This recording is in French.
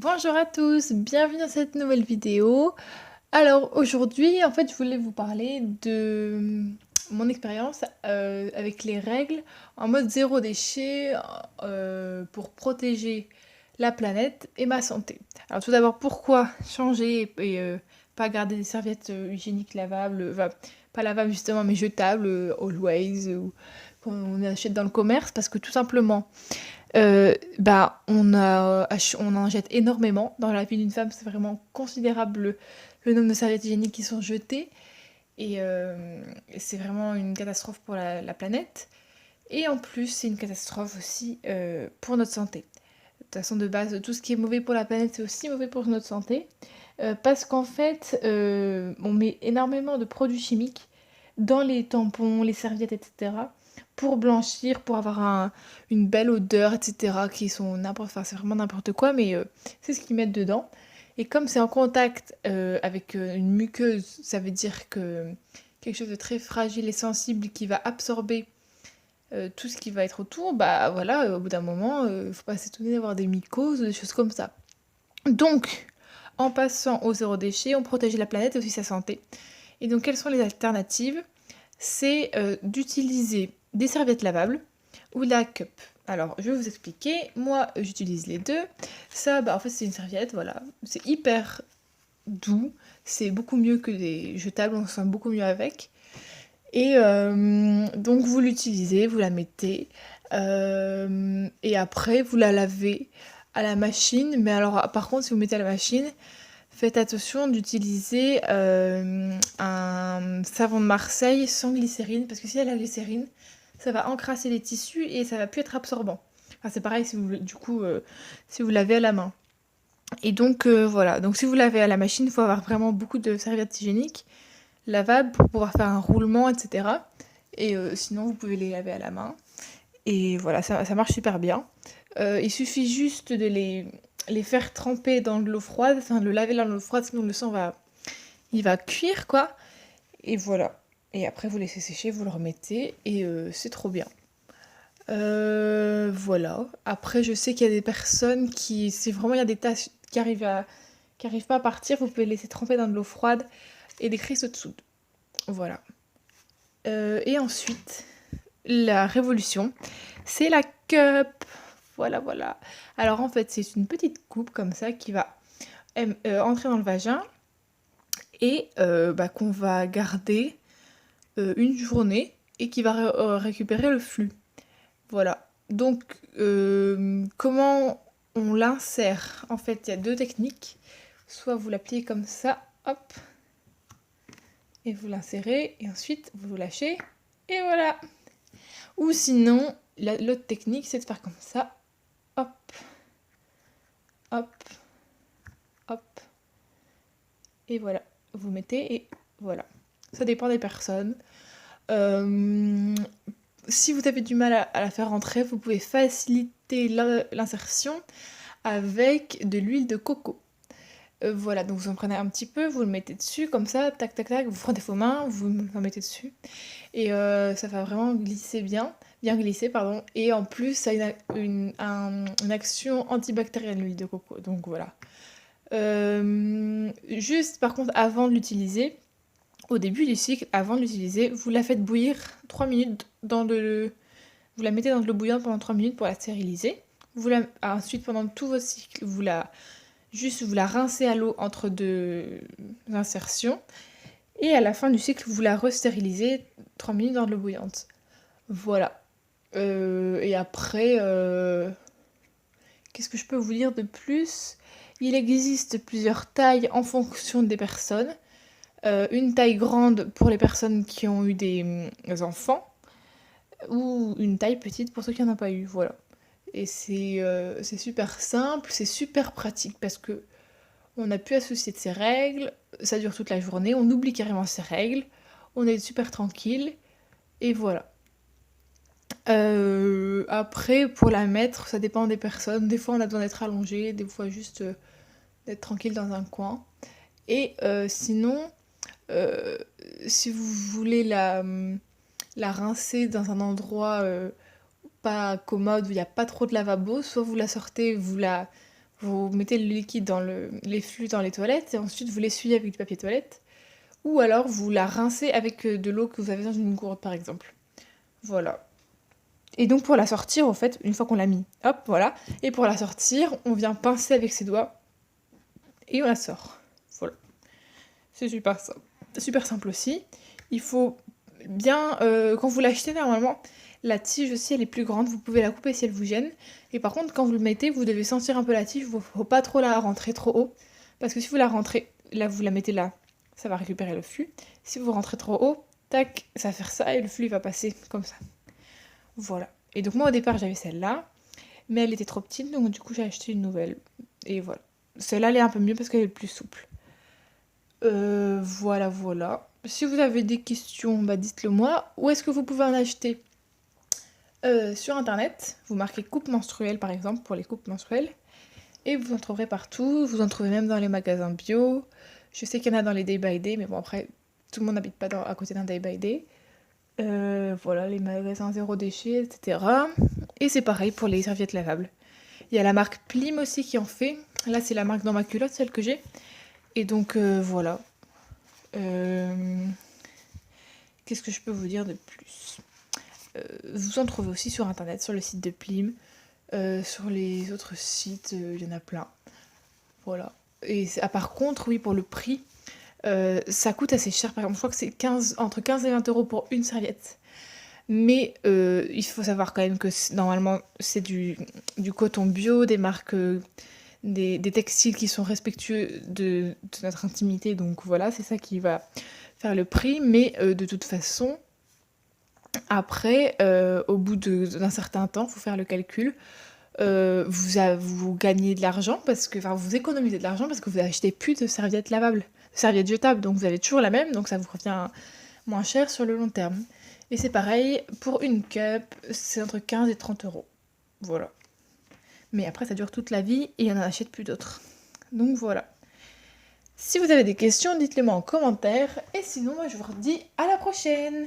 Bonjour à tous, bienvenue dans cette nouvelle vidéo. Alors aujourd'hui, en fait, je voulais vous parler de mon expérience avec les règles en mode zéro déchet pour protéger la planète et ma santé. Alors tout d'abord, pourquoi changer et pas garder des serviettes hygiéniques lavables, enfin, pas lavables justement, mais jetables, always, ou qu'on achète dans le commerce, parce que tout simplement, on en jette énormément. Dans la vie d'une femme, c'est vraiment considérable le nombre de serviettes hygiéniques qui sont jetées. Et c'est vraiment une catastrophe pour la planète. Et en plus, c'est une catastrophe aussi pour notre santé. De toute façon, de base, tout ce qui est mauvais pour la planète, c'est aussi mauvais pour notre santé. Parce qu'en fait, on met énormément de produits chimiques dans les tampons, les serviettes, etc. pour blanchir, pour avoir une belle odeur, etc. qui sont n'importe, enfin, c'est vraiment n'importe quoi, mais c'est ce qu'ils mettent dedans. Et comme c'est en contact avec une muqueuse, ça veut dire que quelque chose de très fragile et sensible qui va absorber tout ce qui va être autour, bah voilà, au bout d'un moment, faut pas s'étonner d'avoir des mycoses, des choses comme ça. Donc, en passant au zéro déchet, on protège la planète et aussi sa santé. Et donc, quelles sont les alternatives? C'est d'utiliser des serviettes lavables ou la cup. Alors, je vais vous expliquer. Moi, j'utilise les deux. Ça, bah, en fait, c'est une serviette, voilà. C'est hyper doux. C'est beaucoup mieux que des jetables, on se sent beaucoup mieux avec. Et donc, vous l'utilisez, vous la mettez. Et après, vous la lavez à la machine. Mais alors, par contre, si vous mettez à la machine, faites attention d'utiliser un savon de Marseille sans glycérine, parce que s'il y a la glycérine, ça va encrasser les tissus et ça va plus être absorbant. Enfin, c'est pareil si vous, du coup, si vous lavez à la main. Et donc voilà, donc si vous lavez à la machine, il faut avoir vraiment beaucoup de serviettes hygiéniques lavables pour pouvoir faire un roulement, etc. Et sinon, vous pouvez les laver à la main. Et voilà, ça marche super bien. Il suffit juste de les faire tremper dans de l'eau froide, enfin de le laver dans l'eau froide, sinon le sang il va cuire, quoi. Et voilà. Et après, vous laissez sécher, vous le remettez, et c'est trop bien. Voilà. Après, je sais qu'il y a des personnes qui, si vraiment il y a des tâches qui arrivent pas à partir, vous pouvez laisser tremper dans de l'eau froide et des cristaux de soude. Voilà. Et ensuite, la révolution, c'est la cup. Voilà, voilà. Alors en fait, c'est une petite coupe comme ça qui va entrer dans le vagin et qu'on va garder une journée et qui va récupérer le flux. Voilà. Donc, comment on l'insère? En fait, il y a deux techniques. Soit vous la pliez comme ça, hop, et vous l'insérez, et ensuite vous lâchez, et voilà. Ou sinon, l'autre technique, c'est de faire comme ça, hop, hop, hop, et voilà. Vous mettez, et voilà. Ça dépend des personnes. Euh, Si vous avez du mal à la faire rentrer, vous pouvez faciliter l'insertion avec de l'huile de coco. Voilà, donc vous en prenez un petit peu, vous le mettez dessus, comme ça, tac tac tac, vous prenez vos mains, vous en mettez dessus, et ça va vraiment glisser bien glisser, pardon, et en plus, ça a une action antibactérienne, l'huile de coco, donc voilà. Juste, par contre, avant de l'utiliser, au début du cycle, avant de l'utiliser, vous la faites bouillir 3 minutes Vous la mettez dans de l'eau bouillante pendant 3 minutes pour la stériliser. Ensuite, pendant tout votre cycle, vous la rincez à l'eau entre deux insertions. Et à la fin du cycle, vous la restérilisez 3 minutes dans de l'eau bouillante. Voilà. Et après, qu'est-ce que je peux vous dire de plus? Il existe plusieurs tailles en fonction des personnes. Une taille grande pour les personnes qui ont eu des enfants ou une taille petite pour ceux qui n'en ont pas eu, voilà. Et c'est super simple, c'est super pratique parce que on n'a plus à se soucier de ses règles, ça dure toute la journée, on oublie carrément ses règles, on est super tranquille, et voilà. Après, pour la mettre, ça dépend des personnes. Des fois, on a besoin d'être allongé, des fois juste d'être tranquille dans un coin. Et sinon, euh, si vous voulez la rincer dans un endroit pas commode, où il n'y a pas trop de lavabo, soit vous la sortez, Vous mettez le liquide dans les flux dans les toilettes et ensuite vous l'essuyez avec du papier toilette. Ou alors vous la rincez avec de l'eau que vous avez dans une gourde par exemple. Voilà. Et donc pour la sortir, en fait, une fois qu'on l'a mis, hop, voilà. Et pour la sortir, on vient pincer avec ses doigts et on la sort. Voilà. C'est super simple aussi. Il faut bien, quand vous l'achetez normalement, la tige aussi elle est plus grande, vous pouvez la couper si elle vous gêne. Et par contre, quand vous le mettez, vous devez sentir un peu la tige, faut pas trop la rentrer trop haut. Parce que si vous la rentrez, là vous la mettez là, ça va récupérer le flux. Si vous rentrez trop haut, tac, ça va faire ça et le flux va passer comme ça. Voilà. Et donc moi au départ j'avais celle-là, mais elle était trop petite, donc du coup j'ai acheté une nouvelle. Et voilà. Celle-là elle est un peu mieux parce qu'elle est plus souple. Voilà. Si vous avez des questions, bah dites-le moi. Où est-ce que vous pouvez en acheter? Sur internet, vous marquez coupe menstruelle par exemple pour les coupes menstruelles. Et vous en trouverez partout, vous en trouvez même dans les magasins bio. Je sais qu'il y en a dans les Day by Day, mais bon après, tout le monde n'habite pas à côté d'un Day by Day. Voilà, les magasins zéro déchet, etc. Et c'est pareil pour les serviettes lavables. Il y a la marque Plim aussi qui en fait. Là, c'est la marque dans ma culotte, celle que j'ai. Et donc, voilà. Qu'est-ce que je peux vous dire de plus? Vous en trouvez aussi sur internet, sur le site de Plim. Sur les autres sites, il y en a plein. Voilà. Et par contre, oui, pour le prix, ça coûte assez cher. Par exemple, je crois que c'est entre 15 et 20 € pour une serviette. Mais il faut savoir quand même que normalement, c'est du coton bio, des marques, des textiles qui sont respectueux de notre intimité. Donc voilà, c'est ça qui va faire le prix. Mais de toute façon, après, au bout d'un certain temps, il faut faire le calcul. Vous gagnez de l'argent vous économisez de l'argent parce que vous achetez plus de serviettes lavables, de serviettes jetables, donc vous avez toujours la même, donc ça vous revient moins cher sur le long terme. Et c'est pareil, pour une cup, c'est entre 15 et 30 €. Voilà. Mais après, ça dure toute la vie et on n'en achète plus d'autres. Donc voilà. Si vous avez des questions, dites-les moi en commentaire. Et sinon, moi, je vous dis à la prochaine!